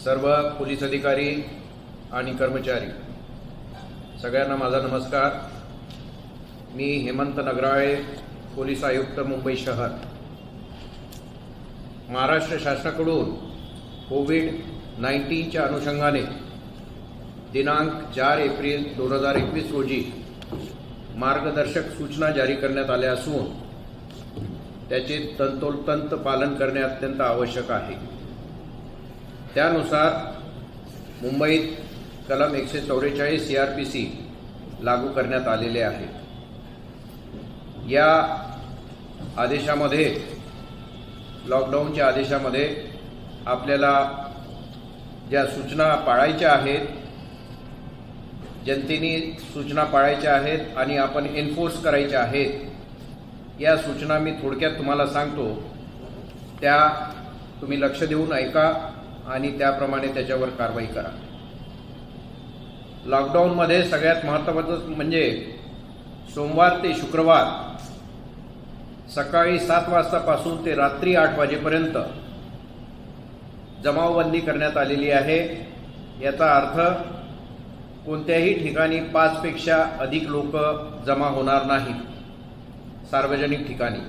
सर्व पोलीस अधिकारी आणि कर्मचारी सगळ्यांना माझा नमस्कार। मी हेमंत नगराळे, पोलीस आयुक्त मुंबई शहर। महाराष्ट्र शासनाकडून कोविड-19च्या अनुषंगाने दिनांक 4 एप्रिल 2021 रोजी मार्गदर्शक सूचना जारी करण्यात आल्या असून त्याचे तंतोतंत पालन करणे अत्यंत आवश्यक आहे। त्यानुसार मुंबईत कलम 144 CRPC लागू करण्यात आलेले आहे। या आदेशामध्ये, लॉकडाऊनच्या आदेशामध्ये आपल्याला ज्या सूचना पाळायच्या आहेत, जनतेने सूचना पाळायच्या आहेत आणि आपण एन्फोर्स करायच्या आहेत, या सूचना मी थोडक्यात तुम्हाला सांगतो। त्या तुम्ही लक्ष देऊन ऐका आणि त्याप्रमाणे त्याच्यावर कारवाई करा। लॉकडाऊनमध्ये सगळ्यात महत्त्वाचं म्हणजे सोमवार ते शुक्रवार सकाळी 7 वाजतापासून ते रात्री 8 वाजेपर्यंत जमावबंदी करण्यात आलेली आहे। याचा अर्थ कोणत्याही ठिकाणी 5 पेक्षा अधिक लोक जमा होणार नाहीत सार्वजनिक ठिकाणी।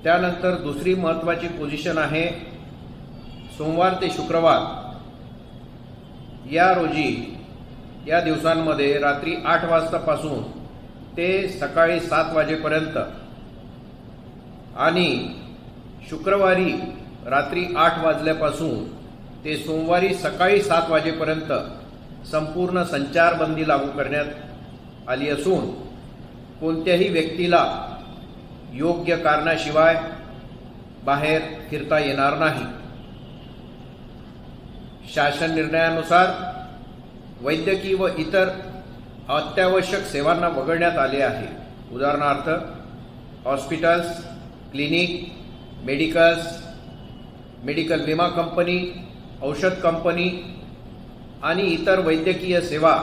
त्यानंतर दुसरी महत्त्वाची पोझिशन आहे, सोमवार ते शुक्रवार या रोजी, या दिवसांमध्ये रात्री 8 वाजतापासून ते सकाळी 7 वाजेपर्यंत आणि शुक्रवारी रात्री 8 वाजल्यापासून ते सोमवारी सकाळी 7 वाजेपर्यंत संपूर्ण संचारबंदी लागू करण्यात आली असून कोणत्याही व्यक्तीला योग्य कारणाशिवाय बाहेर फिरता येणार नाही। शासन निर्णयानुसार वैद्यकीय व इतर अत्यावश्यक सेवांना वगळण्यात आले आहे। उदाहरणार्थ हॉस्पिटल्स, क्लिनिक, मेडिकल विमा कंपनी, औषध कंपनी आणि इतर वैद्यकीय सेवा,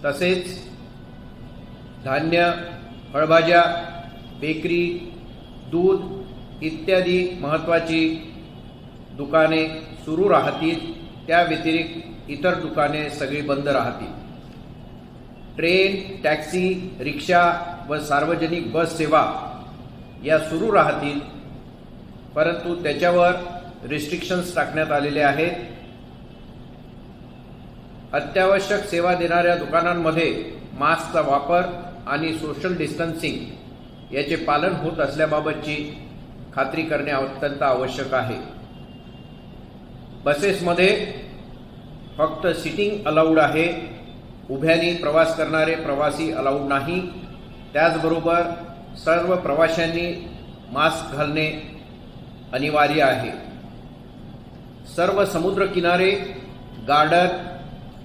तसेच धान्य, फळभाज्या, बेकरी, दूध इत्यादी महत्त्वाची दुकाने सुरू राहतील। त्या व्यतिरिक्त इतर दुकाने सगळी बंद राहतील। ट्रेन, टॅक्सी, रिक्षा व सार्वजनिक बस सेवा या सुरू राहतील, परंतु त्याच्यावर रिस्ट्रिक्शन्स टाकण्यात आलेले आहेत। अत्यावश्यक सेवा देणाऱ्या दुकानांमध्ये मास्कचा वापर आणि सोशल डिस्टन्सिंग याचे पालन होत असल्याबाबतची खात्री करणे अत्यंत आवश्यक आहे। बसेसमध्ये फक्त सिटिंग अलाउड आहे, उभ्याने प्रवास करणारे प्रवासी अलाउड नाही। त्याचबरोबर सर्व प्रवाशांनी मास्क घालणे अनिवार्य आहे। सर्व समुद्र किनारे, गार्डन,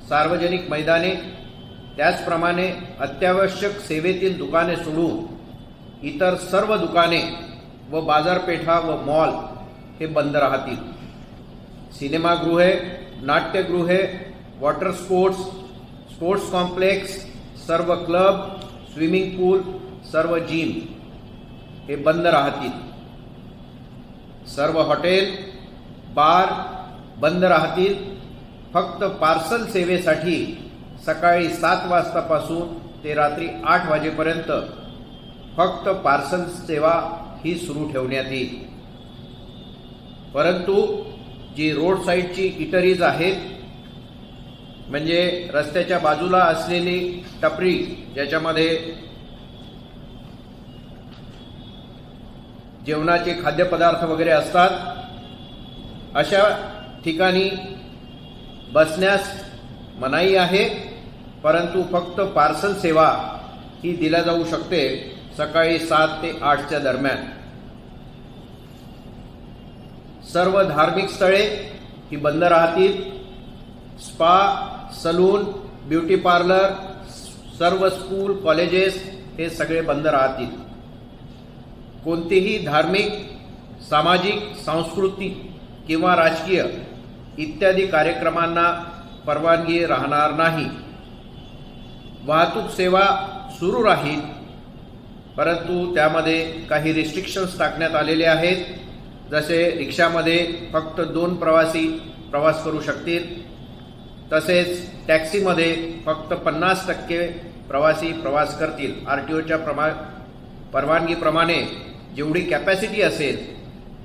सार्वजनिक मैदाने, त्याचप्रमाणे अत्यावश्यक सेवेतील दुकाने सोडून इतर सर्व दुकाने व बाजारपेठा व मॉल हे बंद राहतील। सिनेमागृहे, नाट्यगृहे, वॉटर स्पोर्ट्स कॉम्प्लेक्स, सर्व क्लब, स्विमिंग पूल, सर्व जिम हे बंद राहतील। सर्व हॉटेल, बार बंद राहतील। फक्त पार्सल सेवेसाठी सकाळी 7 वाजतापासून ते रात्री 8 वाजेपर्यंत फक्त पार्सल सेवा ही सुरू ठेवण्यात येईल। परंतु जी रोड साईडची इटरीज आहेत, म्हणजे रस्त्याच्या बाजूला असलेली टपरी ज्याच्यामध्ये जेवणाचे खाद्यपदार्थ वगैरे असतात, अशा ठिकाणी बसण्यास मनाई आहे, परंतु फक्त पार्सल सेवा ही दिल्या जाऊ शकते सकाळी 7 ते 8च्या दरम्यान। सर्व धार्मिक स्थळे ही बंद राहतील। स्पा, सलून, ब्युटी पार्लर, सर्व स्कूल, कॉलेजेस हे सगळे बंद राहतील। कोणतेही धार्मिक, सामाजिक, सांस्कृतिक किंवा राजकीय इत्यादी कार्यक्रमांना परवानगी राहणार नाही। वाहतूक सेवा सुरू राहील, परंतु त्यामध्ये काही रिस्ट्रिक्शन्स टाकण्यात आलेले आहेत। जसे रिक्षामध्ये फक्त 2 प्रवासी प्रवास करू शकतील. तसेच टॅक्सीमध्ये फक्त 50% प्रवासी प्रवास करतील. RTOच्या परवानगीप्रमाणे जेवढी कॅपॅसिटी असेल,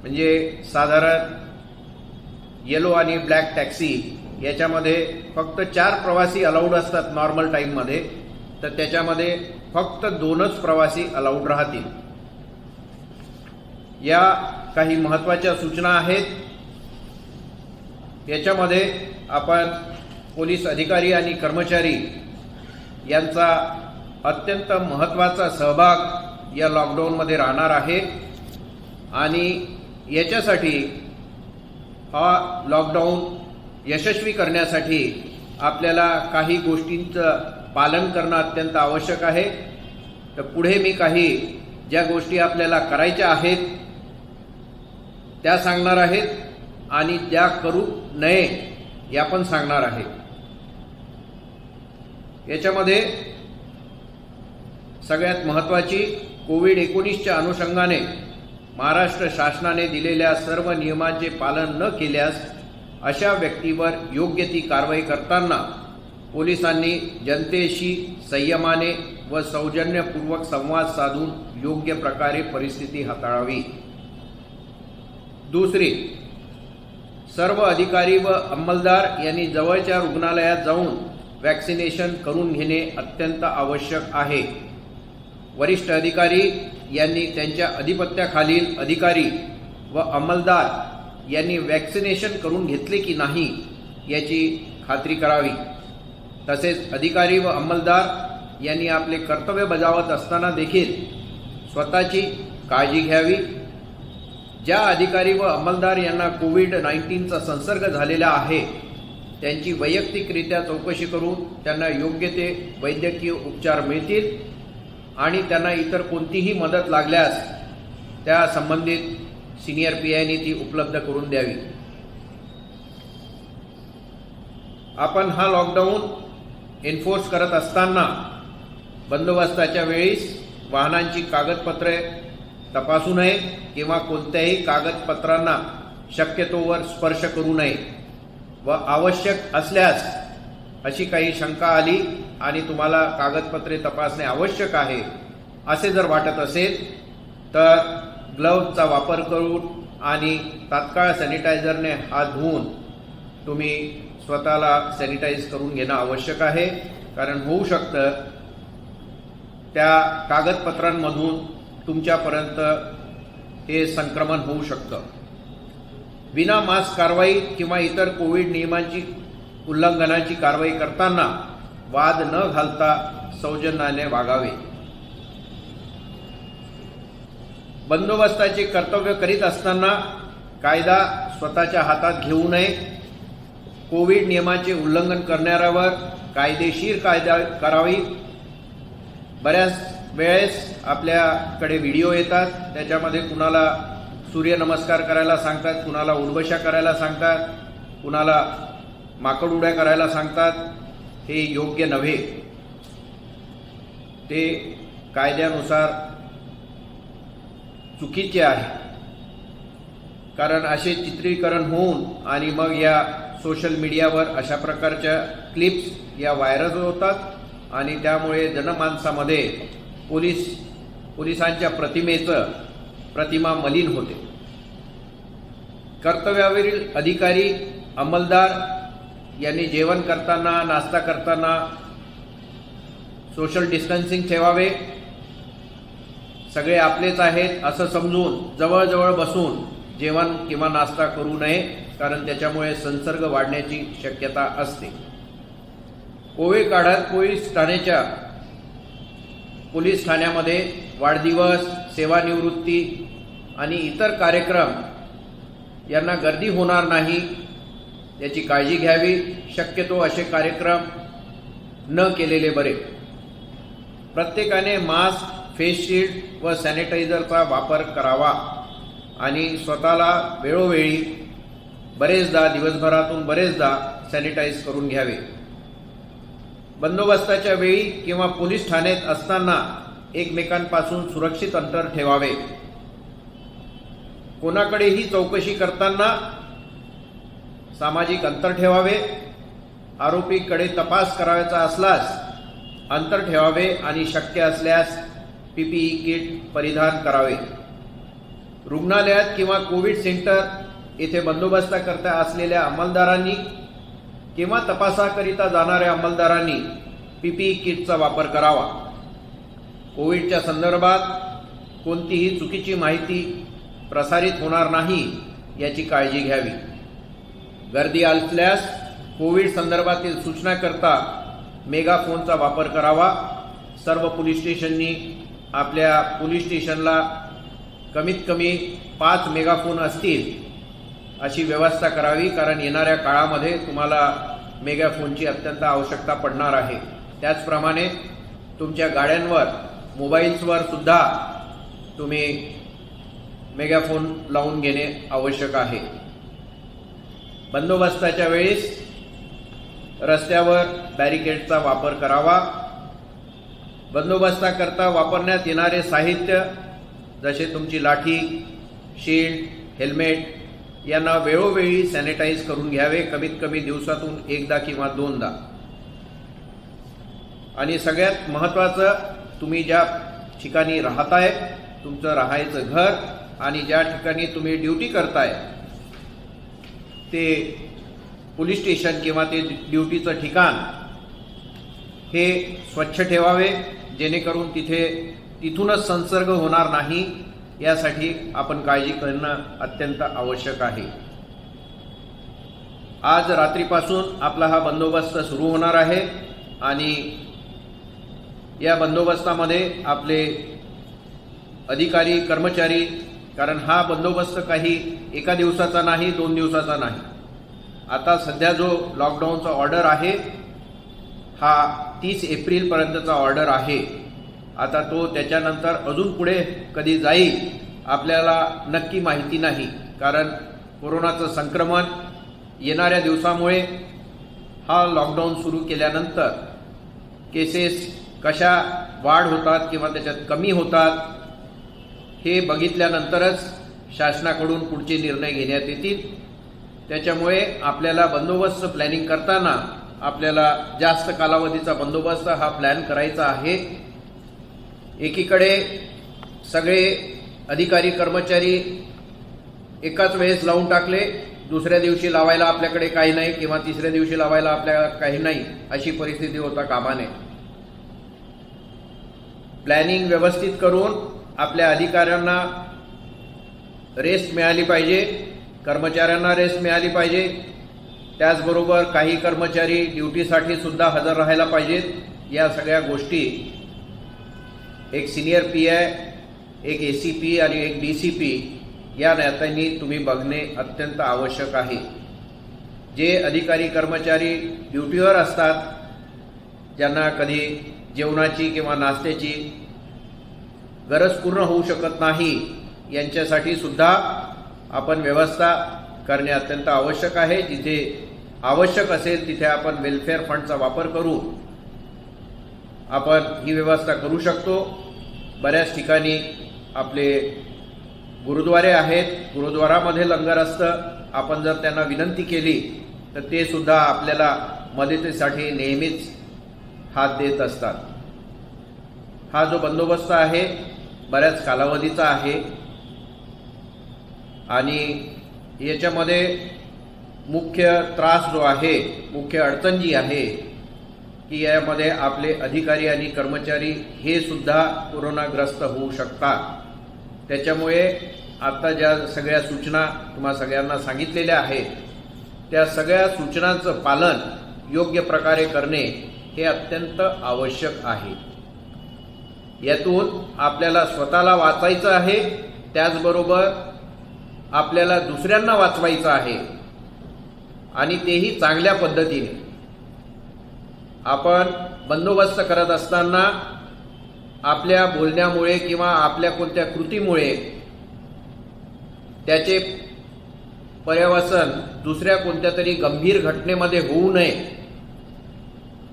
म्हणजे साधारण येलो आणि ब्लॅक टॅक्सी याच्यामध्ये फक्त 4 प्रवासी अलाउड असतात नॉर्मल टाईममध्ये, तर त्याच्यामध्ये फक्त 2च प्रवासी अलाउड राहतील. या काही महत्त्वाच्या सूचना आहेत. याच्यामध्ये आपण पोलीस अधिकारी आणि कर्मचारी यांचा अत्यंत महत्त्वाचा सहभाग या लॉकडाऊनमध्ये राहणार आहे आणि याच्यासाठी हा लॉकडाऊन यशस्वी करण्यासाठी आपल्याला काही गोष्टींचं पालन करणं अत्यंत आवश्यक आहे. तर पुढे मी काही ज्या गोष्टी आपल्याला करायच्या आहेत त्या सांगणार आहेत आणि ज्या करू नये या पण सांगणार आहे. याच्यामध्ये सगळ्यात महत्त्वाची कोविड-19च्या अनुषंगाने महाराष्ट्र शासनाने दिलेल्या सर्व नियमांचे पालन न केल्यास अशा व्यक्तीवर योग्य ती कारवाई करताना पोलिसांनी जनतेशी संयमाने व सौजन्यपूर्वक संवाद साधून योग्य प्रकारे परिस्थिती हाताळावी. दुसरी, सर्व अधिकारी व अंमलदार यांनी जवळच्या रुग्णालयात जाऊन वॅक्सिनेशन करून घेणे अत्यंत आवश्यक आहे. वरिष्ठ अधिकारी यांनी त्यांच्या अधिपत्याखालील अधिकारी व अंमलदार यांनी वॅक्सिनेशन करून घेतले की नाही याची खात्री करावी. तसेच अधिकारी व अंमलदार यांनी आपले कर्तव्य बजावत असताना देखील स्वतःची काळजी घ्यावी. ज्या अधिकारी व अंमलदार यांना कोविड-19चा संसर्ग झालेला आहे त्यांची वैयक्तिकरित्या चौकशी करून त्यांना योग्य ते वैद्यकीय उपचार मिळतील आणि त्यांना इतर कोणतीही मदत लागल्यास त्या संबंधित सिनियर PIनी ती उपलब्ध करून द्यावी. आपण हा लॉकडाऊन एन्फोर्स करत असताना बंदोबस्ताच्या वेळीस वाहनांची कागदपत्रे तपासू नये किंवा कोणत्याही कागदपत्रांना शक्यतोवर स्पर्श करू नये व आवश्यक असल्यास अशी काही शंका आली आणि तुम्हाला कागदपत्रे तपासणे आवश्यक आहे असे जर वाटत असेल तर ग्लव्हचा वापर करून आणि तात्काळ सॅनिटायझरने हात धुवून तुम्ही स्वतःला सॅनिटाईज करून घेणं आवश्यक आहे. कारण होऊ शकतं त्या कागदपत्रांमधून तुमच्यापर्यंत हे संक्रमण होऊ शकतं. विना मास्क कारवाई किंवा इतर कोविड नियमांची उल्लंघनाची कारवाई करताना वाद न घालता सौजन्याने वागावे. बंदोबस्ताचे कर्तव्य करीत असताना कायदा स्वतःच्या हातात घेऊ नये. कोविड नियमाचे उल्लंघन करणाऱ्यावर कायदेशीर कायदा करावी. बऱ्याच वेळेस आपल्याकडे व्हिडिओ येतात, त्याच्यामध्ये कुणाला सूर्यनमस्कार करायला सांगतात, कुणाला उठबशा करायला सांगतात, कुणाला माकड उड्या करायला सांगतात. हे योग्य नव्हे. ते कायद्यानुसार चुकीचे आहे. कारण असे चित्रीकरण होऊन आणि मग या सोशल मीडियावर अशा प्रकारच्या क्लिप्स या व्हायरल होतात आणि त्यामुळे जनमानसामध्ये पोलिसांच्या प्रतिमा मलिन होते. कर्तव्यावरील अधिकारी अंमलदार यांनी जेवण करताना नाश्ता करताना सोशल डिस्टन्सिंग ठेवावे. सगळे आपलेच आहेत असं समजून जवळजवळ बसून जेवण किंवा नाश्ता करू नये, कारण त्याच्यामुळे संसर्ग वाढण्याची शक्यता असते. कोविड काळात पोलीस ठाण्यामध्ये वाढदिवस, सेवानिवृत्ती आणि इतर कार्यक्रम यांना गर्दी होणार नाही याची काळजी घ्यावी. शक्यतो असे कार्यक्रम न केलेले बरे. प्रत्येकाने मास्क, फेस शील्ड व सॅनिटायझरचा वापर करावा आणि स्वतःला वेळोवेळी दिवसभरातून बरेचदा सॅनिटाईज करून घ्यावे. बंदोबस्ताच्या वेळी किंवा पोलीस ठाण्यात असताना एकमेकांपासून सुरक्षित अंतर ठेवावे. कोणाकडेही चौकशी करताना सामाजिक अंतर ठेवावे, आरोपीकडे तपास करायचा असल्यास अंतर ठेवावे आणि शक्य असल्यास पीपीई किट परिधान करावे. रुग्णालयात किंवा कोविड सेंटर येथे बंदोबस्ताकरता असलेल्या अंमलदारांनी किंवा तपासाकरिता जाणाऱ्या अंमलदारांनी पीपीई किटचा वापर करावा. कोविडच्या संदर्भात कोणतीही चुकीची माहिती प्रसारित होणार नाही याची काळजी घ्यावी. गर्दी असल्यास कोविड संदर्भातील सूचनाकरता मेगाफोनचा वापर करावा. सर्व पोलीस स्टेशननी आपल्या पोलीस स्टेशनला कमीत कमी 5 मेगाफोन असतील अशी व्यवस्था करावी, कारण येणाऱ्या काळामध्ये तुम्हाला मेगाफोनची अत्यंत आवश्यकता पडणार आहे. त्याचप्रमाणे तुमच्या गाड्यांवर, मोबाईल्सवर सुद्धा तुम्ही मेगाफोन लावून घेणे आवश्यक आहे. बंदोबस्ताच्या वेळेस रस्त्यावर बॅरिकेडचा वापर करावा. बंदोबस्ताकरता वापरण्यात येणारे साहित्य जसे तुमची लाठी, शील्ड, हेल्मेट यांना वेळोवेळी सॅनिटाईज करून घ्यावे, कमीत कमी दिवसातून एकदा किंवा दोनदा. आणि सगळ्यात महत्त्वाचं, तुम्ही ज्या ठिकाणी राहताय, तुमचं राहायचं घर आणि ज्या ठिकाणी तुम्ही ड्युटी करताय ते पोलीस स्टेशन किंवा ते ड्युटीचं ठिकाण हे स्वच्छ ठेवावे, जेणेकरून तिथूनच संसर्ग होणार नाही यासाठी आपण काळजी करणं अत्यंत आवश्यक आहे. आज रात्रीपासून आपला हा बंदोबस्त सुरू होणार आहे आणि या बंदोबस्तामध्ये आपले अधिकारी, कर्मचारी, कारण हा बंदोबस्त काही एका दिवसाचा नाही, 2 दिवसाचा नाही. आता सध्या जो लॉकडाऊनचा ऑर्डर आहे हा 30 एप्रिलपर्यंतचा ऑर्डर आहे. आता तो त्याच्यानंतर अजून पुढे कधी जाईल आपल्याला नक्की माहिती नाही, कारण कोरोनाचं संक्रमण येणाऱ्या दिवसामुळे हा लॉकडाऊन सुरू केल्यानंतर केसेस कशा वाढ होतात किंवा त्याच्यात कमी होतात हे बघितल्यानंतरच शासनाकडून पुढचे निर्णय घेण्यात येतील. त्याच्यामुळे आपल्याला बंदोबस्त प्लॅनिंग करताना आपल्याला जास्त कालावधीचा बंदोबस्त हा प्लॅन करायचा आहे. एकीकडे सगळे अधिकारी, कर्मचारी एकाच वेळेस लावून टाकले, दुसऱ्या दिवशी लावायला आपल्याकडे काही नाही किंवा तिसऱ्या दिवशी लावायला आपल्याला काही नाही, अशी परिस्थिती होता कामा नये. प्लॅनिंग व्यवस्थित करून आपल्या अधिकाऱ्यांना रेस्ट मिळाली पाहिजे, कर्मचाऱ्यांना रेस्ट मिळाली पाहिजे. त्याचबरोबर काही कर्मचारी ड्युटीसाठी सुद्धा हजर राहायला पाहिजेत. या सगळ्या गोष्टी एक सिनियर पीआय, एक एसीपी आणि एक डीसीपी या नात्याने तुम्ही बघणे अत्यंत आवश्यक आहे. जे अधिकारी, कर्मचारी ड्युटीवर असतात, ज्यांना कधी जेवणाची किंवा नाश्त्याची गरज पूर्ण होऊ शकत नाही, यांच्यासाठी सुद्धा आपण व्यवस्था करणे अत्यंत आवश्यक आहे. जिथे आवश्यक असेल तिथे आपण वेलफेअर फंडचा वापर करू आपण ही व्यवस्था करू शकतो. बऱ्याच ठिकाणी आपले गुरुद्वारे आहेत, गुरुद्वारामध्ये लंगर असतं. आपण जर त्यांना विनंती केली तर ते सुद्धा आपल्याला मदतीसाठी नेहमीच हात देत असतात. हा जो बंदोबस्त आहे बऱ्याच कालावधीचा आहे आणि याच्यामध्ये मुख्य त्रास जो आहे, मुख्य अडचण जी आहे की यामध्ये आपले अधिकारी आणि कर्मचारी हे सुद्धा कोरोनाग्रस्त होऊ शकतात. त्याच्यामुळे आता ज्या सगळ्या सूचना तुम्हा सगळ्यांना सांगितलेल्या आहेत त्या सगळ्या सूचनांचं पालन योग्य प्रकारे करणे हे अत्यंत आवश्यक आहे. यातून आपल्याला स्वतःला वाचवायचं आहे, त्याचबरोबर आपल्याला दुसऱ्यांना वाचवायचं आहे आणि तेही चांगल्या पद्धतीने. आपण बंदोबस्त करत असताना आपल्या बोलण्यामुळे किंवा आपल्या कोणत्या कृतीमुळे त्याचे पर्यवसन दुसऱ्या कोणत्या तरी गंभीर घटनेमध्ये होऊ नये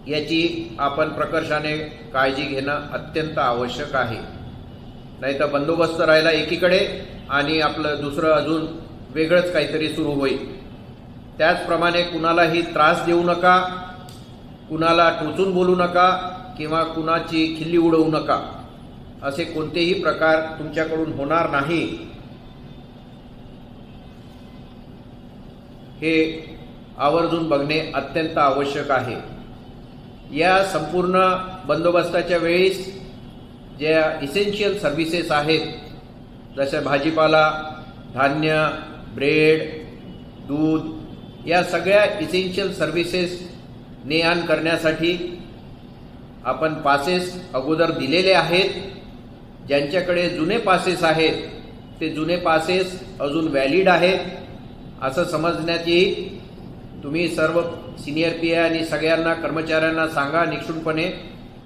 याची आपण प्रकर्षाने काळजी घेणं अत्यंत आवश्यक आहे. नाहीतर बंदोबस्त राहिला एकीकडे आणि आपलं दुसरं अजून वेगळंच काहीतरी सुरू होईल. त्याचप्रमाणे कुणालाही त्रास देऊ नका, कुणाला टोचून बोलू नका किंवा कुणाची खिल्ली उडवू नका. असे कोणतेही प्रकार तुमच्याकडून होणार नाही हे आवर्जून बघणे अत्यंत आवश्यक आहे. या संपूर्ण बंदोबस्ताच्या वेळेस ज्या इसेन्शियल सर्व्हिसेस आहेत, जसे भाजीपाला, धान्य, ब्रेड, दूध, या सगळ्या इसेन्शियल सर्व्हिसेस ने-आण करण्यासाठी आपण पासेस अगोदर दिलेले आहेत. ज्यांच्याकडे जुने पासेस आहेत ते जुने पासेस अजून व्हॅलिड आहेत असं समजण्यात येईल. तुम्ही सर्व सिनियर पी आय आणि सगळ्यांना कर्मचाऱ्यांना सांगा निक्षुणपणे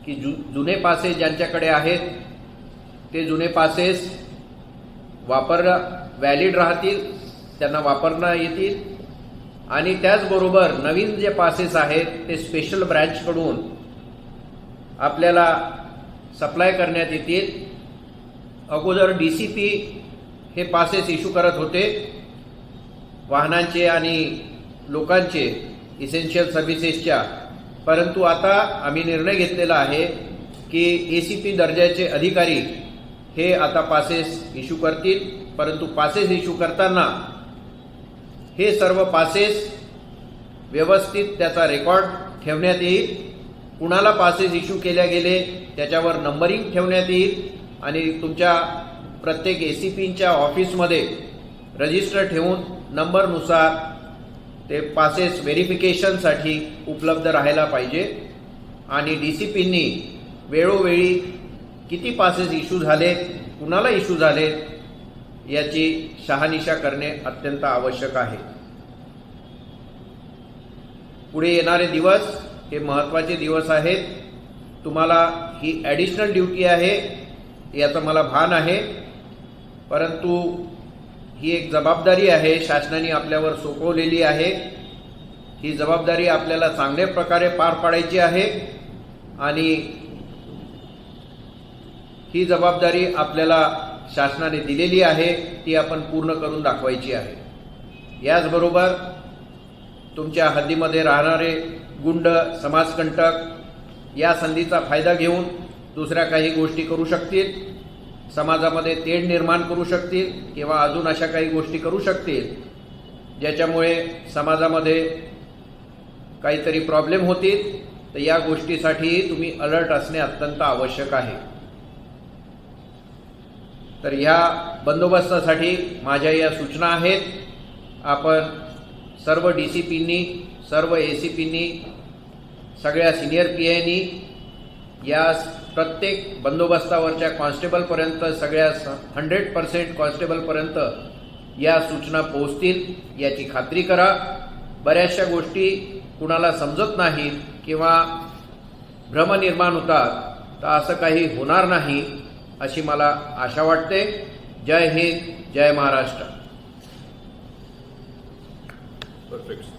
की जुने पासेस ज्यांच्याकडे आहेत ते जुने पासेस व्हॅलिड राहतील, त्यांना वापरता येतील. आणि त्याचबरोबर नवीन जे पासेस आहेत ते स्पेशल ब्रँचकडून आपल्याला सप्लाय करण्यात येतील. अगोदर DCP हे पासेस इश्यू करत होते वाहनांचे आणि लोकांचे इसेन्शियल सर्व्हिसेसच्या, परंतु आता आम्ही निर्णय घेतलेला आहे की ACP दर्जाचे अधिकारी हे आता पासेस इश्यू करतील. परंतु पासेस इश्यू करताना हे सर्व पासेस व्यवस्थित त्याचा रेकॉर्ड ठेवण्यात येईल. कुणाला पासेस इश्यू केल्या गेले त्याच्यावर नंबरिंग ठेवण्यात येईल आणि तुमच्या प्रत्येक ACPच्या ऑफिसमध्ये रजिस्टर ठेवून नंबरनुसार ते पासेस व्हेरिफिकेशनसाठी उपलब्ध राहायला पाहिजे. आणि DCPनी वेळोवेळी किती पासेस इश्यू झाले, कुणाला इश्यू झाले याची शहानिशा करणे अत्यंत आवश्यक आहे. पुढे येणारे दिवस हे महत्त्वाचे दिवस आहेत. तुम्हाला ही ॲडिशनल ड्युटी आहे याचं मला भान आहे, परंतु ही एक जबाबदारी आहे शासनाने आपल्यावर सोपवलेली आहे. ही जबाबदारी आपल्याला चांगल्या प्रकारे पार पाडायची आहे आणि ही जबाबदारी आपल्याला शासनाने दिलेली आहे ती आपण पूर्ण करून दाखवायची आहे. याचबरोबर तुमच्या हद्दीमध्ये राहणारे गुंड, समाजकंटक या संधीचा फायदा घेऊन दुसऱ्या काही गोष्टी करू शकतील, समाजामध्ये तेढ निर्माण करू शकतील किंवा अजून अशा काही गोष्टी करू शकतील ज्याच्यामुळे समाजामध्ये काहीतरी प्रॉब्लेम होतील. तर या गोष्टीसाठी तुम्ही अलर्ट असणे अत्यंत आवश्यक आहे. तर ह्या बंदोबस्तासाठी माझ्या या सूचना आहेत. आपण सर्व DCPनी, सर्व ACPनी, सगळ्या सिनियर PIनी या प्रत्येक बंदोबस्तावरच्या कॉन्स्टेबलपर्यंत, सगळ्या 100% कॉन्स्टेबलपर्यंत या सूचना पोहोचतील याची खात्री करा. बऱ्याचशा गोष्टी कुणाला समजत नाहीत किंवा भ्रम निर्माण होतात, तर असं काही होणार नाही अशी मला आशा वाटते. जय हिंद, जय महाराष्ट्र. Perfect.